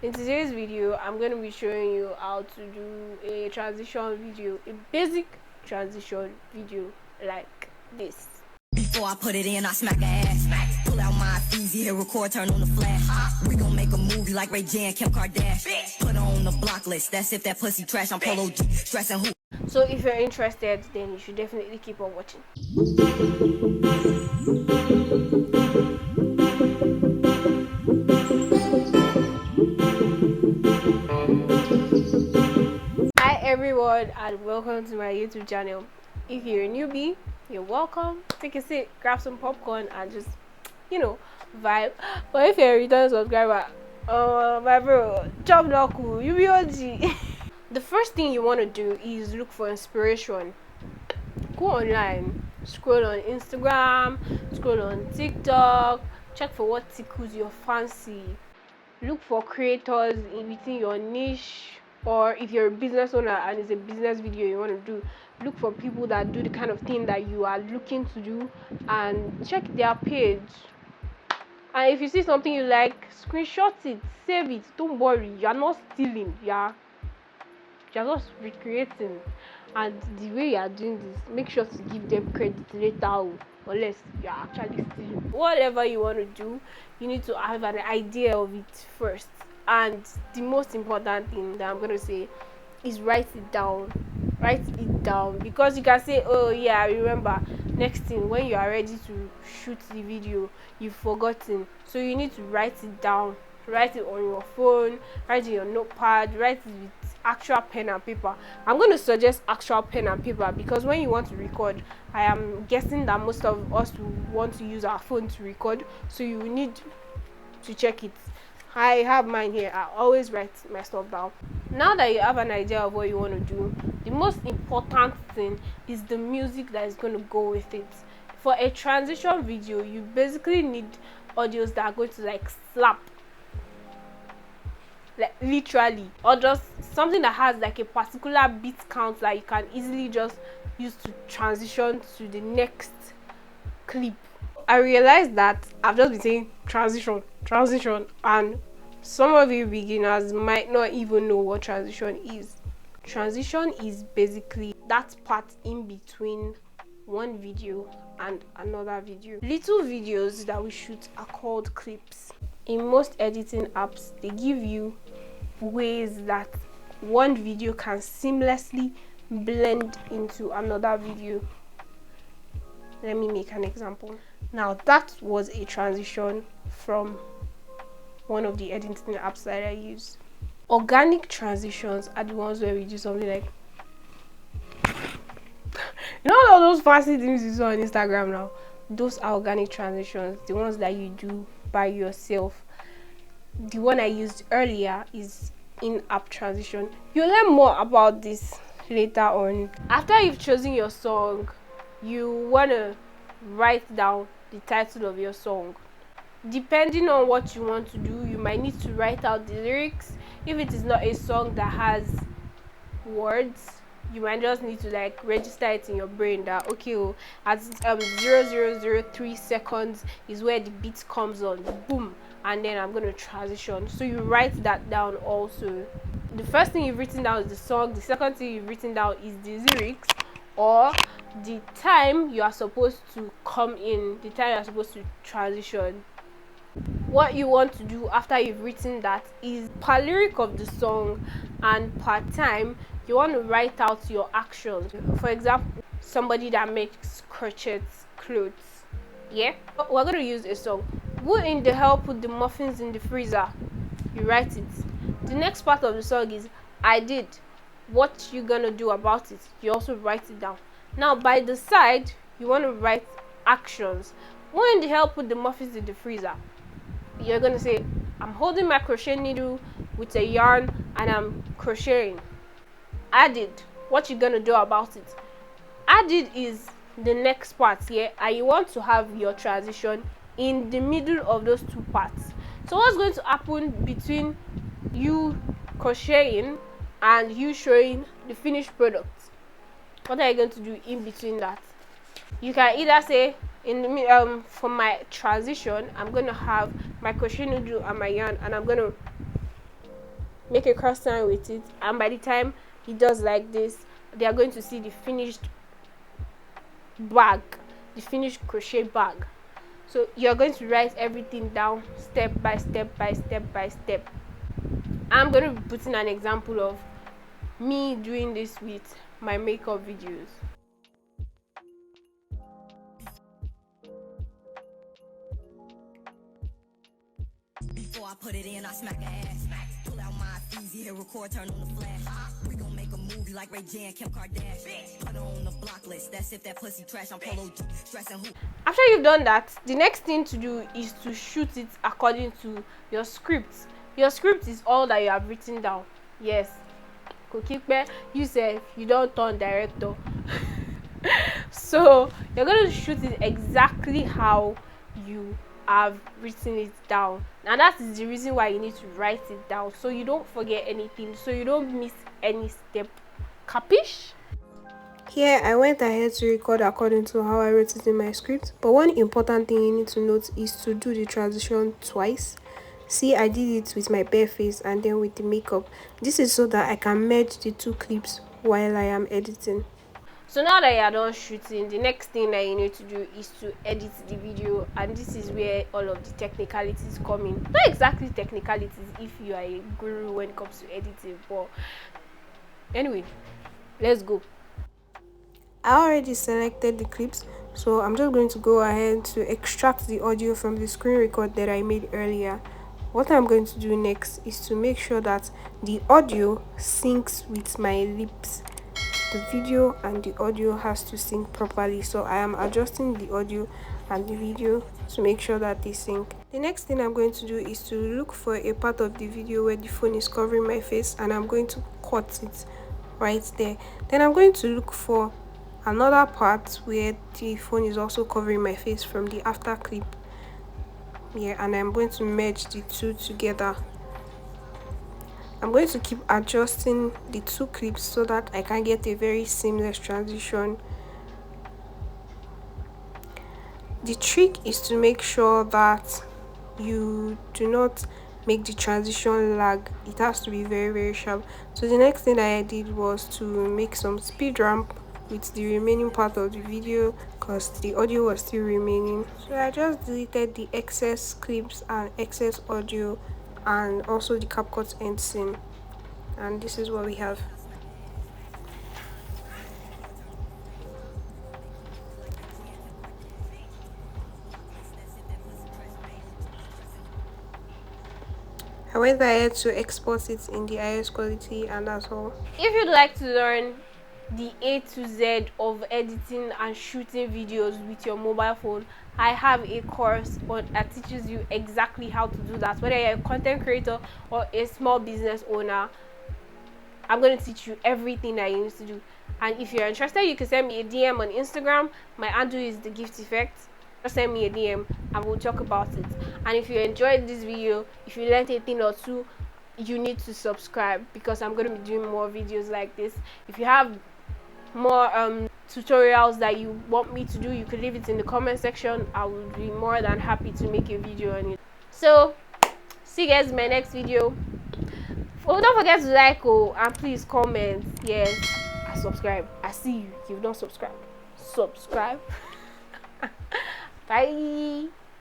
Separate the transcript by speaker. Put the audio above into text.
Speaker 1: In today's video, I'm going to be showing you how to do a transition video, a basic transition video like this.
Speaker 2: Before I put it in, I smack her ass. Pull out my easy hit record, turn on the flash. We gon' make a movie like 𝐤𝐤𝐭𝐡. Put her on the block list. That's if that pussy trash. I'm Polo G, stressing who.
Speaker 1: So if you're interested, then you should definitely keep on watching. Hi everyone, and welcome to my YouTube channel. If you're a newbie, you're welcome. Take a seat, grab some popcorn, and just vibe. But if you're a return subscriber, my bro, chop no cool, you be OG. The first thing you want to do is look for inspiration. Go online, scroll on Instagram, scroll on TikTok, check for what tickles your fancy. Look for creators in within your niche, or if you're a business owner and it's a business video you want to do, look for people that do the kind of thing that you are looking to do and check their page. And if you see something you like, screenshot it, save it. Don't worry, you're not stealing, you're just recreating. And the way you are doing this, make sure to give them credit later, unless you're actually stealing. Whatever you want to do, you need to have an idea of it first. And the most important thing that I'm going to say is write it down. Write it down, because you can say, oh yeah, I remember. Next thing, when you are ready to shoot the video, you've forgotten. So you need to write it down. Write it on your phone, write it on your notepad, write it with actual pen and paper. I'm going to suggest actual pen and paper because when you want to record, I am guessing that most of us will want to use our phone to record, so you need to check it. I have mine here. I always write my stuff down. Now that you have an idea of what you want to do, the most important thing is the music that is going to go with it. For a transition video, you basically need audios that are going to slap, literally, or just something that has a particular beat count that you can easily just use to transition to the next clip. I realized that I've just been saying transition, and some of you beginners might not even know what transition is. Transition is basically that part in between one video and another video. Little videos that we shoot are called clips. In most editing apps, they give you ways that one video can seamlessly blend into another video. Let me make an example. Now that was a transition from one of the editing apps that I use. Organic transitions are the ones where we do something like all those fancy things you saw on Instagram now. Those are organic transitions, the ones that you do by yourself. The one I used earlier is in-app transition. You'll learn more about this later on. After you've chosen your song, you want to write down the title of your song. Depending on what you want to do, you might need to write out the lyrics. If it is not a song that has words, you might just need to register it in your brain that okay, at 0003 seconds is where the beat comes on, boom, and then I'm going to transition. So you write that down also. The first thing you've written down is the song. The second thing you've written down is the lyrics, or the time you are supposed to come in, the time you are supposed to transition. What you want to do after you've written that is per lyric of the song and per time, you want to write out your actions. For example, somebody that makes crochets clothes. Yeah, we're going to use a song. Who in the hell put the muffins in the freezer? You write it. The next part of the song is I did. What you gonna do about it? You also write it down. Now by the side, you want to write actions. Who in the hell put the muffins in the freezer? You're gonna say I'm holding my crochet needle with a yarn and I'm crocheting. I did. What you gonna do about it? I did is the next part here, and you want to have your transition in the middle of those two parts. So what's going to happen between you crocheting and you showing the finished product? What are you going to do in between that? You can either say in the for my transition, I'm going to have my crochet needle and my yarn, and I'm going to make a cross line with it, and by the time he does like this, they are going to see the finished bag, the finished crochet bag. So you're going to write everything down step by step by step by step. I'm going to be putting an example of me doing this with my makeup videos.
Speaker 2: Before I put it in, I smack her ass. Pull out my easy, hit record, turn on the flash. We gon' make a movie like 𝐤𝐤𝐿 Put her on the block list. That's if that pussy trash. I'm 𝐂𝐨𝐧𝐧𝐞𝐜 stressing who.
Speaker 1: After you've done that, the next thing to do is to shoot it according to your script. Your script is all that you have written down. Yes, 𝐂𝐤𝐿, you said you don't turn director. So you're going to shoot it exactly how you have written it down. Now that is the reason why you need to write it down, so you don't forget anything, so you don't miss any step. Capish?
Speaker 3: Here I went ahead to record according to how I wrote it in my script, but one important thing you need to note is to do the transition twice. See, I did it with my bare face and then with the makeup. This is so that I can merge the two clips while I am editing.
Speaker 1: So now that you are done shooting, the next thing that you need to do is to edit the video, and this is where all of the technicalities come in. Not exactly technicalities if you are a guru when it comes to editing, but anyway, let's go.
Speaker 3: I already selected the clips, so I'm just going to go ahead to extract the audio from the screen record that I made earlier. What I'm going to do next is to make sure that the audio syncs with my lips. The video and the audio has to sync properly, so I am adjusting the audio and the video to make sure that they sync. The next thing I'm going to do is to look for a part of the video where the phone is covering my face, and I'm going to cut it right there. Then I'm going to look for another part where the phone is also covering my face from the after clip. And I'm going to merge the two together. I'm going to keep adjusting the two clips so that I can get a very seamless transition. The trick is to make sure that you do not make the transition lag. It has to be very sharp. So the next thing that I did was to make some speed ramp with the remaining part of the video because the audio was still remaining. So I just deleted the excess clips and excess audio and also the CapCut end scene, and this is what we have. I went ahead to export it in the highest quality, and that's all.
Speaker 1: If you'd like to learn the A to Z of editing and shooting videos with your mobile phone, I have a course that teaches you exactly how to do that. Whether you're a content creator or a small business owner, I'm going to teach you everything that you need to do. And if you're interested, you can send me a DM on Instagram. My handle is The Gift Effect. Just send me a DM and we'll talk about it. And if you enjoyed this video, if you learned a thing or two, you need to subscribe because I'm going to be doing more videos like this. If you have more tutorials that you want me to do, you can leave it in the comment section. I will be more than happy to make a video on it. So see you guys in my next video. Oh, don't forget to like and please comment, yes, and subscribe. I see you, you've not subscribed. Subscribe. Bye.